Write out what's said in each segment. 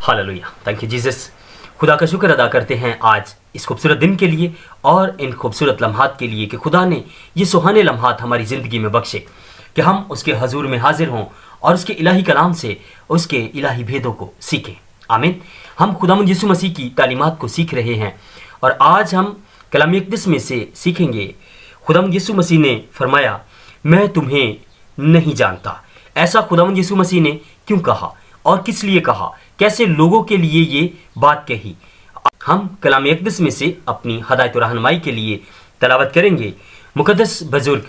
Hallelujah, thank you Jesus. खुदा का शुक्र अदा करते हैं आज इस खूबसूरत दिन के लिए और इन खूबसूरत लम्हात के लिए कि खुदा ने ये सुहाने लम्हात हमारी ज़िंदगी में बख्शे कि हम उसके हजूर में हाजिर हों और उसके इलाही कलाम से उसके इलाही भेदों को सीखें। आमीन। हम खुदावंद यीशु मसीह की तालीमात को सीख रहे हैं और आज हम कलाम मुक़द्दस में से सीखेंगे। खुदावंद यीशु मसीह ने फरमाया, मैं तुम्हें नहीं जानता। ऐसा खुदावंद यीशु मसीह ने क्यों कहा और किस लिए कहा, कैसे लोगों के लिए ये बात कही, हम कलाम मुक़द्दस में से अपनी हदायत और रहनुमाई के लिए तलावत करेंगे। मुक़द्दस बुजुर्ग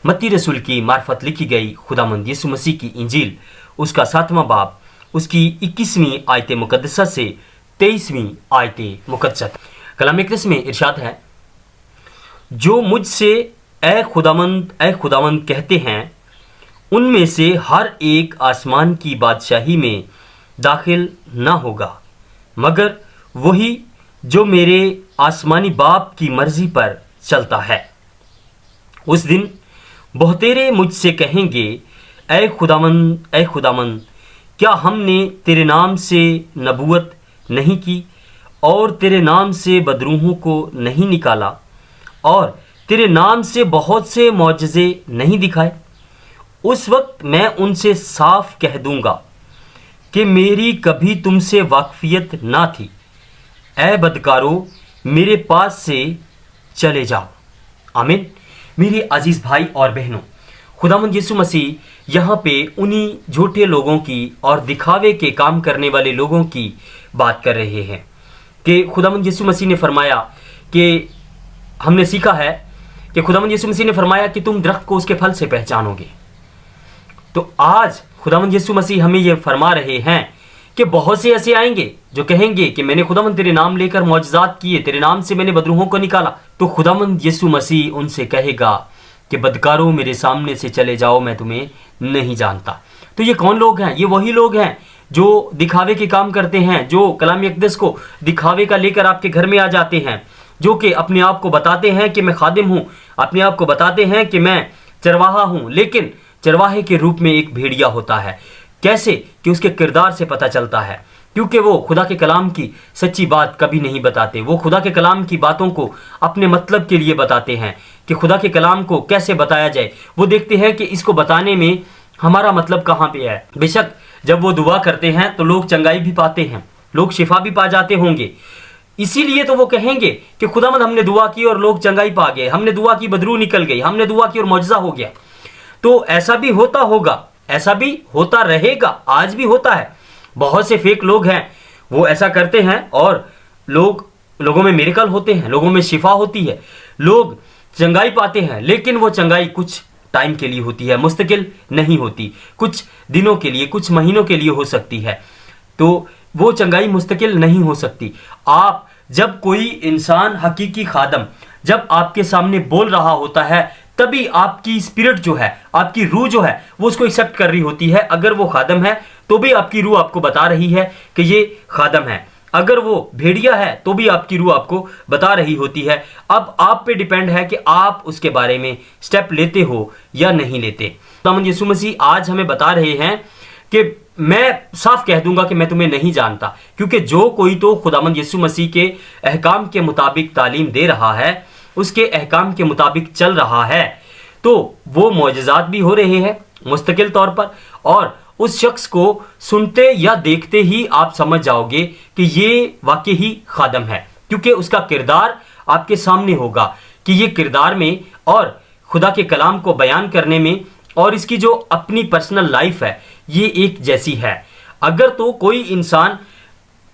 मत्ती रसूल की मार्फत लिखी गई खुदावंद यीशु मसीह की इंजील, उसका 7वां बाब, उसकी 21वीं आयत मुक़द्दसा से 23वीं आयत मुक़द्दसा। कलाम मुक़द्दस में इरशाद है, जो मुझसे ऐ खुदावंद कहते हैं, उनमें से हर एक आसमान की बादशाही में दाखिल न होगा, मगर वही जो मेरे आसमानी बाप की मर्जी पर चलता है। उस दिन बहुतेरे मुझसे कहेंगे, ऐ खुदावंद, क्या हमने तेरे नाम से नबूवत नहीं की और तेरे नाम से बदरूहों को नहीं निकाला और तेरे नाम से बहुत से मौजज़े नहीं दिखाए? उस वक्त मैं उनसे साफ कह दूंगा कि मेरी कभी तुमसे वाकफियत ना थी। ऐ बदकारो, मेरे पास से चले जाओ। आमीन। मेरे अजीज भाई और बहनों, खुदावंद यीशु मसीह यहाँ पे उन्हीं झूठे लोगों की और दिखावे के काम करने वाले लोगों की बात कर रहे हैं कि खुदावंद यीशु मसीह ने फरमाया कि हमने सीखा है कि खुदावंद यीशु मसीह ने फरमाया कि तुम दरख्त को उसके फल से पहचानोगे। तो आज खुदावंद यीशु मसीह हमें ये फरमा रहे हैं कि बहुत से ऐसे आएंगे जो कहेंगे कि मैंने खुदावंद तेरे नाम लेकर मौजज़ात किए, तेरे नाम से मैंने बदरूहों को निकाला। तो खुदावंद यीशु मसीह उनसे कहेगा कि बदकारों, मेरे सामने से चले जाओ, मैं तुम्हें नहीं जानता। तो ये कौन लोग हैं? ये वही लोग हैं जो दिखावे के काम करते हैं, जो कलाम मुक़द्दस को दिखावे का लेकर आपके घर में आ जाते हैं, जो कि अपने आप को बताते हैं कि मैं खादिम हूँ, अपने आप को बताते हैं कि मैं चरवाहा हूँ, लेकिन चरवाहे के रूप में एक भेड़िया होता है। कैसे कि उसके किरदार से पता चलता है, क्योंकि वो खुदा के कलाम की सच्ची बात कभी नहीं बताते। वो खुदा के कलाम की बातों को अपने मतलब के लिए बताते हैं कि खुदा के कलाम को कैसे बताया जाए। वो देखते हैं कि इसको बताने में हमारा मतलब कहाँ पे है। बेशक जब वो दुआ करते हैं तो लोग चंगाई भी पाते हैं, लोग शिफा भी पा जाते होंगे। इसीलिए तो वो कहेंगे कि खुदावंद हमने दुआ की और लोग चंगाई पा गए, हमने दुआ की बदरू निकल गई, हमने दुआ की और मौजज़ा हो गया। तो ऐसा भी होता होगा, ऐसा भी होता रहेगा, आज भी होता है। बहुत से फेक लोग हैं, वो ऐसा करते हैं और लोगों में मिरेकल होते हैं, लोगों में शिफा होती है, लोग चंगाई पाते हैं, लेकिन वो चंगाई कुछ टाइम के लिए होती है, मुस्तकिल नहीं होती। कुछ दिनों के लिए, कुछ महीनों के लिए हो सकती है, तो वो चंगाई मुस्तकिल नहीं हो सकती। आप जब कोई इंसान हकीकी खादम जब आपके सामने बोल रहा होता है, तभी आपकी स्पिरिट जो है, आपकी रूह जो है, वो उसको एक्सेप्ट कर रही होती है। अगर वो खादम है तो भी आपकी रूह आपको बता रही है कि ये खादम है, अगर वो भेड़िया है तो भी आपकी रूह आपको बता रही होती है। अब आप पे डिपेंड है कि आप उसके बारे में स्टेप लेते हो या नहीं लेते। खुदावंद यीशु मसीह आज हमें बता रहे हैं कि मैं साफ कह दूंगा कि मैं तुम्हें नहीं जानता, क्योंकि जो कोई तो खुदावंद यीशु मसीह के अहकाम के मुताबिक तालीम दे रहा है, उसके अहकाम के मुताबिक चल रहा है, तो वो मौजज़ात भी हो रहे हैं मुस्तकिल तौर पर। और उस शख्स को सुनते या देखते ही आप समझ जाओगे कि ये वाकई ही खादम है, क्योंकि उसका किरदार आपके सामने होगा कि ये किरदार में और खुदा के कलाम को बयान करने में और इसकी जो अपनी पर्सनल लाइफ है, ये एक जैसी है। अगर तो कोई इंसान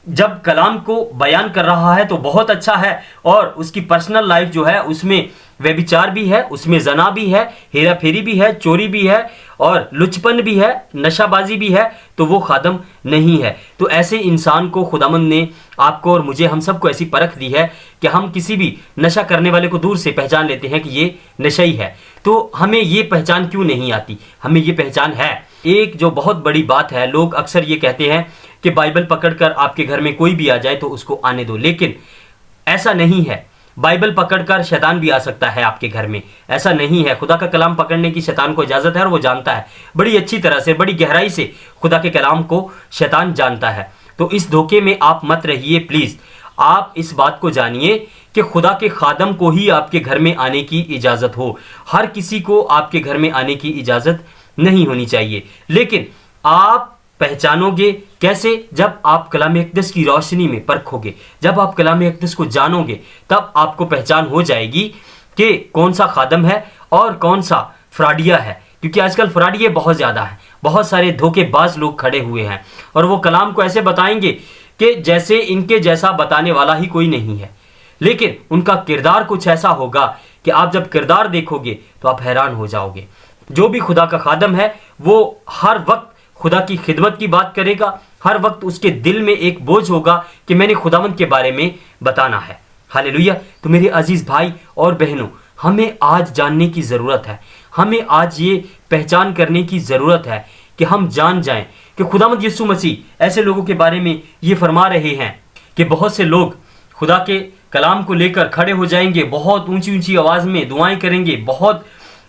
जब कलाम को बयान कर रहा है तो बहुत अच्छा है, और उसकी पर्सनल लाइफ जो है उसमें व्यभिचार भी है, उसमें जना भी है, हेरा फेरी भी है, चोरी भी है और लुचपन भी है, नशाबाजी भी है, तो वो खादम नहीं है। तो ऐसे इंसान को खुदावंद ने आपको और मुझे, हम सबको ऐसी परख दी है कि हम किसी भी नशा करने वाले को दूर से पहचान लेते हैं कि ये नशई है। तो हमें ये पहचान क्यों नहीं आती? हमें ये पहचान है। एक जो बहुत बड़ी बात है, लोग अक्सर ये कहते हैं कि बाइबल पकड़कर आपके घर में कोई भी आ जाए तो उसको आने दो, लेकिन ऐसा नहीं है। बाइबल पकड़कर शैतान भी आ सकता है आपके घर में, ऐसा नहीं है। खुदा का कलाम पकड़ने की शैतान को इजाज़त है और वो जानता है बड़ी अच्छी तरह से, बड़ी गहराई से खुदा के कलाम को शैतान जानता है। تو اس دھوکے میں آپ مت رہیے پلیز. آپ اس بات کو جانیے کہ خدا کے خادم کو ہی آپ کے گھر میں آنے کی اجازت ہو. ہر کسی کو آپ کے گھر میں آنے کی اجازت نہیں ہونی چاہیے. لیکن آپ پہچانو گے کیسے؟ جب آپ کلام اقدس کی روشنی میں پرکھو گے، جب آپ کلام اقدس کو جانو گے، تب آپ کو پہچان ہو جائے گی کہ کون سا خادم ہے اور کون سا فراڈیا ہے. کیونکہ آج کل فراڈیے بہت زیادہ ہیں، بہت سارے دھوکے باز لوگ کھڑے ہوئے ہیں، اور وہ کلام کو ایسے بتائیں گے کہ جیسے ان کے جیسا بتانے والا ہی کوئی نہیں ہے. لیکن ان کا کردار کچھ ایسا ہوگا کہ آپ جب کردار دیکھو گے تو آپ حیران ہو جاؤ گے. جو بھی خدا کا خادم ہے وہ ہر وقت خدا کی خدمت کی بات کرے گا. ہر وقت اس کے دل میں ایک بوجھ ہوگا کہ میں نے خداوند کے بارے میں بتانا ہے. ہاللیلویہ. تو میرے عزیز بھائی اور بہنوں، ہمیں آج جاننے کی ضرورت ہے، ہمیں آج یہ پہچان کرنے کی ضرورت ہے کہ ہم جان جائیں کہ خداوند یسوع مسیح ایسے لوگوں کے بارے میں یہ فرما رہے ہیں کہ بہت سے لوگ خدا کے کلام کو لے کر کھڑے ہو جائیں گے، بہت اونچی اونچی آواز میں دعائیں کریں گے، بہت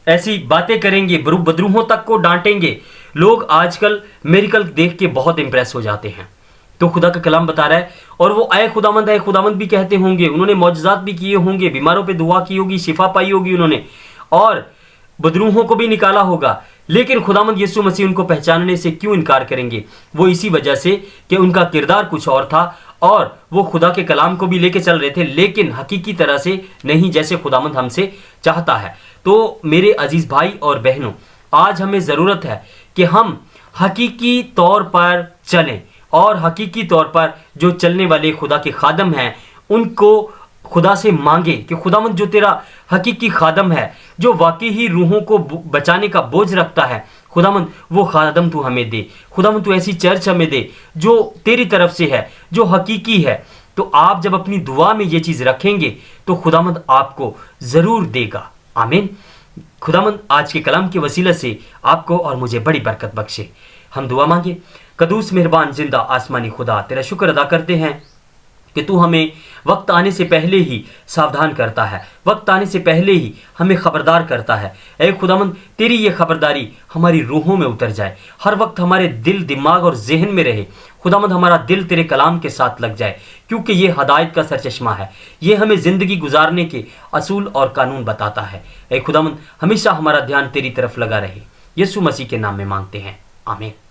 ایسی باتیں کریں گے، بدروحوں تک کو ڈانٹیں گے. لوگ آج کل میریکل دیکھ کے بہت امپریس ہو جاتے ہیں. تو خدا کا کلام بتا رہا ہے، اور وہ اے خداوند بھی کہتے ہوں گے. انہوں نے معجزات بھی کیے ہوں گے، بیماروں پہ دعا کی ہوگی، شفا پائی ہوگی انہوں نے، اور بدروحوں کو بھی نکالا ہوگا. لیکن خداوند یسوع مسیح ان کو پہچاننے سے کیوں انکار کریں گے؟ وہ اسی وجہ سے کہ ان کا کردار کچھ اور تھا، اور وہ خدا کے کلام کو بھی لے کے چل رہے تھے، لیکن حقیقی طرح سے نہیں، جیسے خداوند ہم سے چاہتا ہے. تو میرے عزیز بھائی اور بہنوں، آج ہمیں ضرورت ہے کہ ہم حقیقی طور پر چلیں، اور حقیقی طور پر جو چلنے والے خدا کے خادم ہیں ان کو خدا سے مانگے کہ خداوند جو تیرا حقیقی خادم ہے، جو واقعی ہی روحوں کو بچانے کا بوجھ رکھتا ہے، خداوند وہ خادم تو ہمیں دے. خداوند تو ایسی چرچ ہمیں دے جو تیری طرف سے ہے، جو حقیقی ہے. تو آپ جب اپنی دعا میں یہ چیز رکھیں گے تو خداوند آپ کو ضرور دے گا. آمین. خداوند آج کے کلام کے وسیلہ سے آپ کو اور مجھے بڑی برکت بخشے. ہم دعا مانگے. قدوس مہربان زندہ آسمانی خدا، تیرا شکر ادا کرتے ہیں کہ تو ہمیں وقت آنے سے پہلے ہی ساودھان کرتا ہے، وقت آنے سے پہلے ہی ہمیں خبردار کرتا ہے. اے خداوند، تیری یہ خبرداری ہماری روحوں میں اتر جائے، ہر وقت ہمارے دل، دماغ اور ذہن میں رہے. خداوند ہمارا دل تیرے کلام کے ساتھ لگ جائے، کیونکہ یہ ہدایت کا سرچشمہ ہے، یہ ہمیں زندگی گزارنے کے اصول اور قانون بتاتا ہے. اے خداوند، ہمیشہ ہمارا دھیان تیری طرف لگا رہے. یسوع مسیح کے نام میں مانگتے ہیں، آمین.